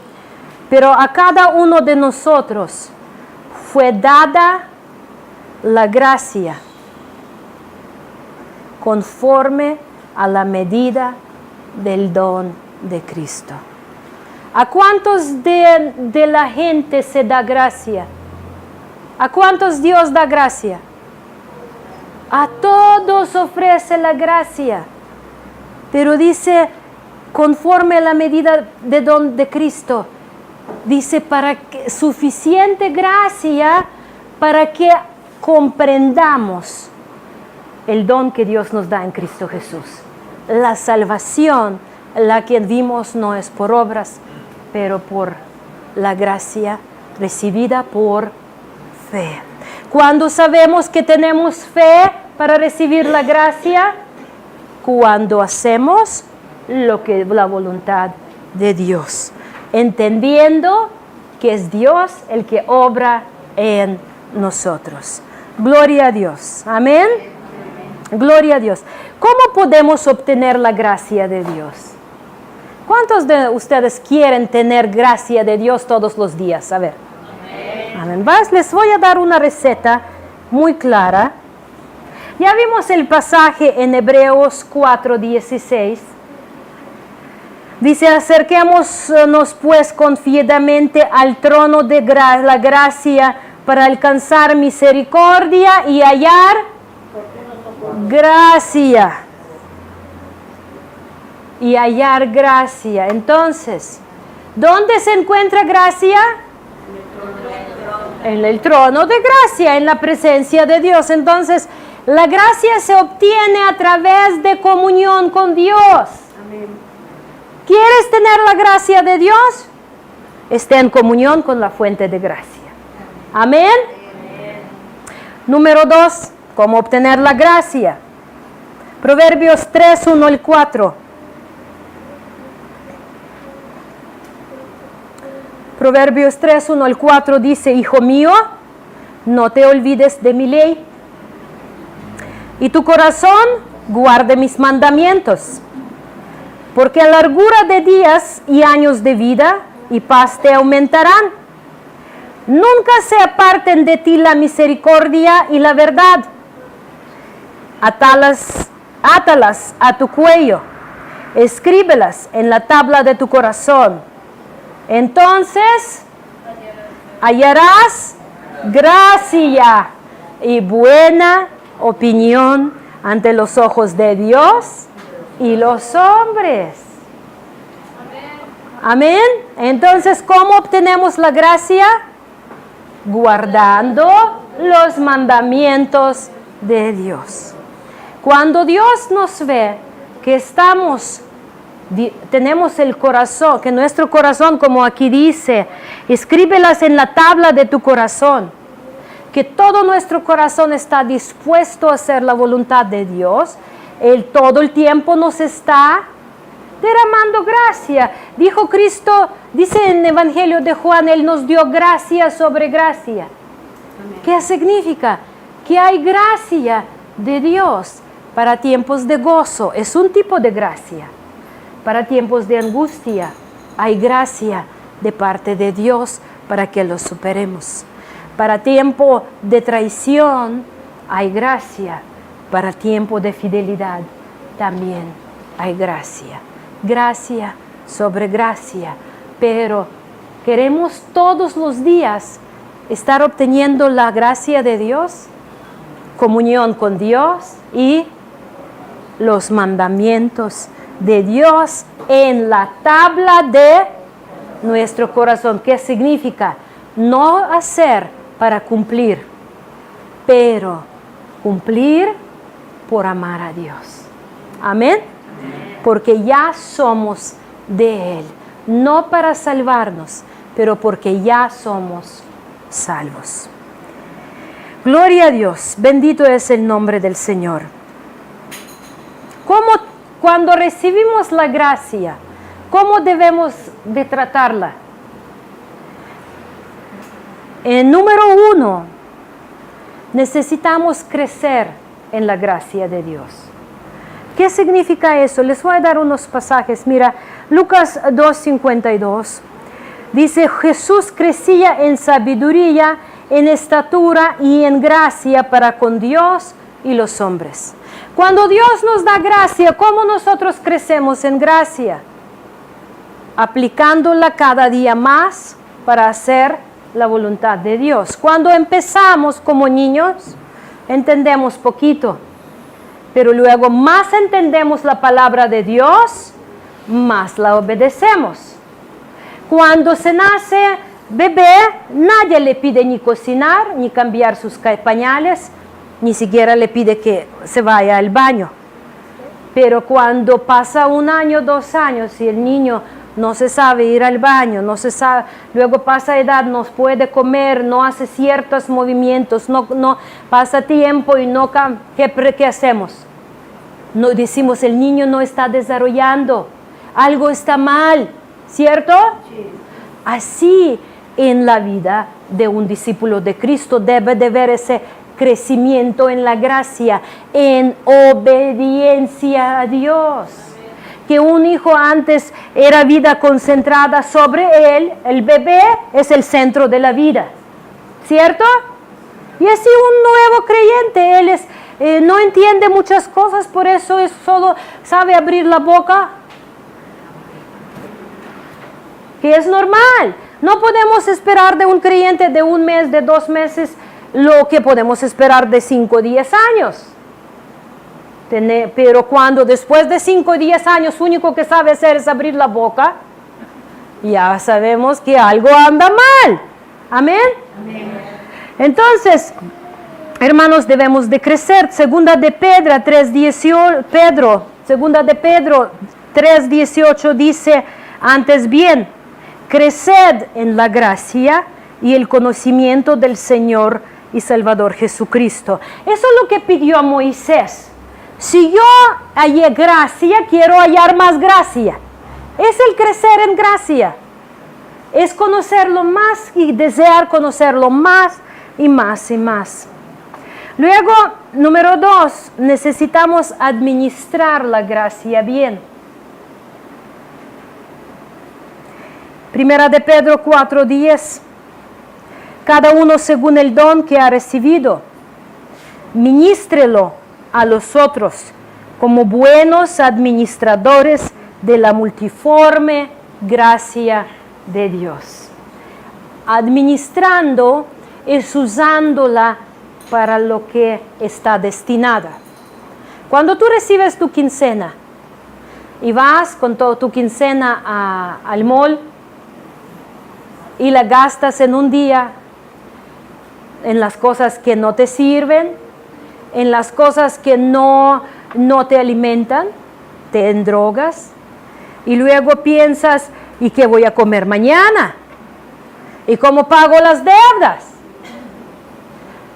pero a cada uno de nosotros fue dada la gracia conforme a la medida del don de Cristo. ¿A cuántos de la gente se da gracia? ¿A cuántos Dios da gracia? A todos ofrece la gracia. Pero dice, conforme a la medida de don de Cristo. Dice, suficiente gracia para que comprendamos el don que Dios nos da en Cristo Jesús. La salvación, la que vimos, no es por obras, pero por la gracia recibida por fe. Cuando sabemos que tenemos fe para recibir la gracia, cuando hacemos la voluntad de Dios, entendiendo que es Dios el que obra en nosotros. Gloria a Dios. Amén. Gloria a Dios. ¿Cómo podemos obtener la gracia de Dios? ¿Cuántos de ustedes quieren tener gracia de Dios todos los días? A ver. Amén. Les voy a dar una receta muy clara. Ya vimos el pasaje en Hebreos 4:16. Dice, acerquémonos pues confiadamente al trono de la gracia para alcanzar misericordia y hallar gracia. Y hallar gracia. Entonces, ¿dónde se encuentra gracia? En el trono de gracia, en la presencia de Dios. Entonces, la gracia se obtiene a través de comunión con Dios. Amén. ¿Quieres tener la gracia de Dios? Esté en comunión con la fuente de gracia. Amén. Amén. Número 2, ¿cómo obtener la gracia? Proverbios 3:1-4. Proverbios 3:1-4 dice, hijo mío, no te olvides de mi ley, y tu corazón guarde mis mandamientos, porque largura de días y años de vida y paz te aumentarán. Nunca se aparten de ti la misericordia y la verdad. Átalas a tu cuello, escríbelas en la tabla de tu corazón. Entonces hallarás gracia y buena opinión ante los ojos de Dios y los hombres. Amén. Entonces, ¿cómo obtenemos la gracia? Guardando los mandamientos de Dios. Cuando Dios nos ve que tenemos el corazón, que nuestro corazón, como aquí dice, escríbelas en la tabla de tu corazón, que todo nuestro corazón está dispuesto a hacer la voluntad de Dios, Él todo el tiempo nos está derramando gracia. Dijo Cristo, dice en el Evangelio de Juan, Él nos dio gracia sobre gracia. Amén. ¿Qué significa? Que hay gracia de Dios para tiempos de gozo, es un tipo de gracia. Para tiempos de angustia, hay gracia de parte de Dios para que lo superemos. Para tiempo de traición, hay gracia. Para tiempo de fidelidad, también hay gracia. Gracia sobre gracia. Pero queremos todos los días estar obteniendo la gracia de Dios, comunión con Dios y los mandamientos de Dios en la tabla de nuestro corazón. ¿Qué significa? No hacer para cumplir, pero cumplir por amar a Dios. Amén. Porque ya somos de Él, no para salvarnos, pero porque ya somos salvos. Gloria a Dios, bendito es el nombre del Señor. Cuando recibimos la gracia, ¿cómo debemos de tratarla? Número 1, necesitamos crecer en la gracia de Dios. ¿Qué significa eso? Les voy a dar unos pasajes. Mira, Lucas 2:52 dice, Jesús crecía en sabiduría, en estatura y en gracia para con Dios y los hombres. Cuando Dios nos da gracia, ¿cómo nosotros crecemos en gracia? Aplicándola cada día más para hacer la voluntad de Dios. Cuando empezamos como niños, entendemos poquito, pero luego más entendemos la palabra de Dios, más la obedecemos. Cuando se nace bebé, nadie le pide ni cocinar, ni cambiar sus pañales, ni siquiera le pide que se vaya al baño. Pero cuando pasa 1 año, 2 años y el niño no se sabe ir al baño, no se sabe, luego pasa edad, no puede comer, no hace ciertos movimientos, no pasa tiempo y no ¿qué hacemos? No decimos, el niño no está desarrollando, algo está mal, ¿cierto? Sí. Así en la vida de un discípulo de Cristo debe de ver ese crecimiento en la gracia, en obediencia a Dios. Que un hijo antes era vida concentrada sobre él, el bebé es el centro de la vida, ¿cierto? Y así un nuevo creyente, él no entiende muchas cosas, por eso solo sabe abrir la boca, que es normal. No podemos esperar de un creyente de 1 mes, de 2 meses, lo que podemos esperar de 5 o 10 años. Pero cuando después de 5 o 10 años, lo único que sabe hacer es abrir la boca, ya sabemos que algo anda mal. Amén. Amén. Entonces, hermanos, debemos de crecer. Segunda de Pedro 3:18 dice, antes bien, creced en la gracia y el conocimiento del Señor y Salvador Jesucristo. Eso es lo que pidió a Moisés. Si yo hallé gracia, quiero hallar más gracia. Es el crecer en gracia. Es conocerlo más y desear conocerlo más y más y más. Luego, número 2, necesitamos administrar la gracia bien. Primera de Pedro 4:10. Cada uno según el don que ha recibido, ministrelo a los otros como buenos administradores de la multiforme gracia de Dios. administrando es usándola para lo que está destinada. Cuando tú recibes tu quincena y vas con toda tu quincena al mall y la gastas en un día en las cosas que no te sirven, en las cosas que no te alimentan, te endrogas y luego piensas, ¿y qué voy a comer mañana? ¿Y cómo pago las deudas?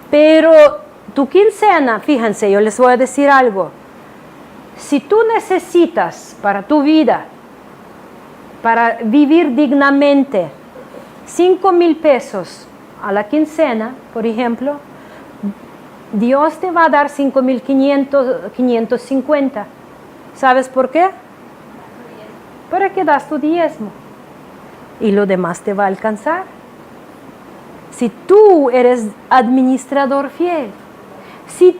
Pero tu quincena, fíjense, yo les voy a decir algo. Si tú necesitas para tu vida, para vivir dignamente, 5,000 pesos a la quincena, por ejemplo, Dios te va a dar 5,550. ¿Sabes por qué? Para que das tu diezmo. Y lo demás te va a alcanzar. Si tú eres administrador fiel, si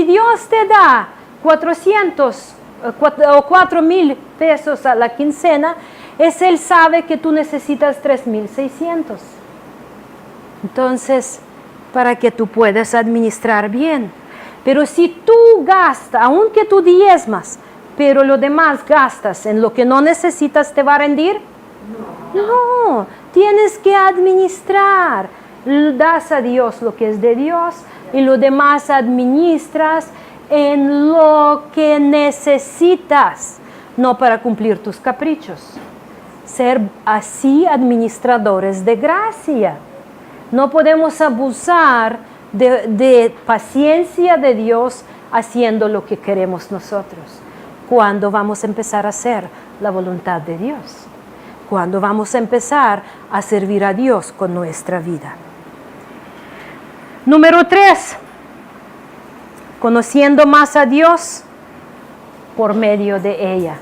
Dios te da 400 o 4,000 pesos a la quincena, Él sabe que tú necesitas 3,600. Entonces, para que tú puedas administrar bien. Pero si tú gastas, aunque tú diezmas, pero lo demás gastas en lo que no necesitas, ¿te va a rendir? No, tienes que administrar. Das a Dios lo que es de Dios y lo demás administras en lo que necesitas, no para cumplir tus caprichos. Ser así administradores de gracia. No podemos abusar de paciencia de Dios haciendo lo que queremos nosotros. ¿Cuándo vamos a empezar a hacer la voluntad de Dios? ¿Cuándo vamos a empezar a servir a Dios con nuestra vida? Número 3, conociendo más a Dios por medio de ella.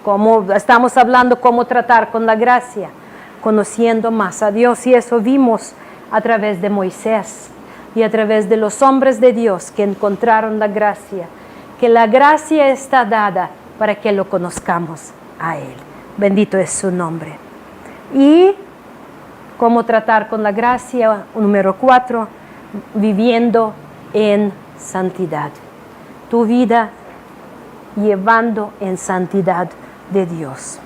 Como estamos hablando, cómo tratar con la gracia, conociendo más a Dios, y eso vimos a través de Moisés y a través de los hombres de Dios que encontraron la gracia, que la gracia está dada para que lo conozcamos a Él. Bendito es su nombre. Y cómo tratar con la gracia, número 4, viviendo en santidad. Tu vida llevando en santidad de Dios.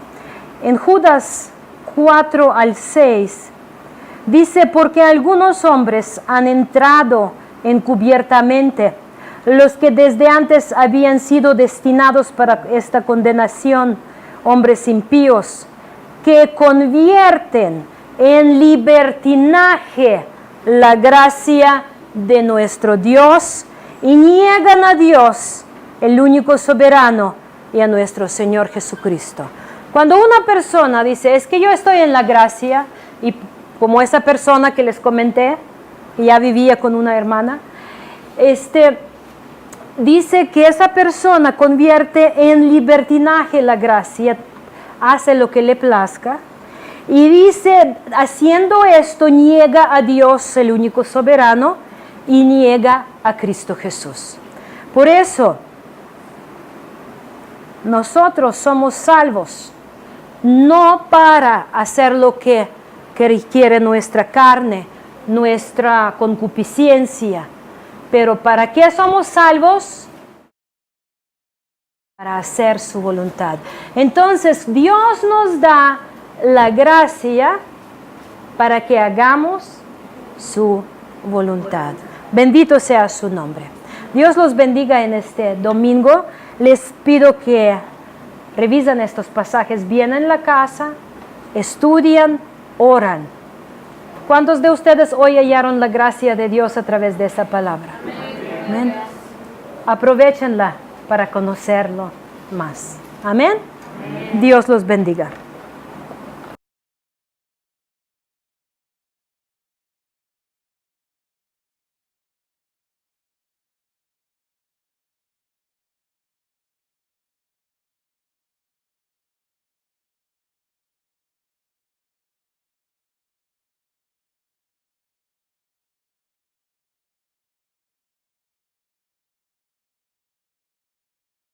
En Judas 4 al 6 dice, porque algunos hombres han entrado encubiertamente, los que desde antes habían sido destinados para esta condenación, hombres impíos, que convierten en libertinaje la gracia de nuestro Dios y niegan a Dios, el único soberano, y a nuestro Señor Jesucristo. Cuando una persona dice, es que yo estoy en la gracia, y como esa persona que les comenté, que ya vivía con una hermana, dice que esa persona convierte en libertinaje la gracia, hace lo que le plazca, y dice, haciendo esto, niega a Dios, el único soberano, y niega a Cristo Jesús. Por eso, nosotros somos salvos, no para hacer lo que quiere nuestra carne, nuestra concupiscencia, pero ¿para qué somos salvos? Para hacer su voluntad. Entonces, Dios nos da la gracia para que hagamos su voluntad. Bendito sea su nombre. Dios los bendiga en este domingo. Les pido que revisen estos pasajes bien en la casa, estudian, oran. ¿Cuántos de ustedes hoy hallaron la gracia de Dios a través de esa palabra? Amén. Aprovéchenla para conocerlo más. Amén. Dios los bendiga.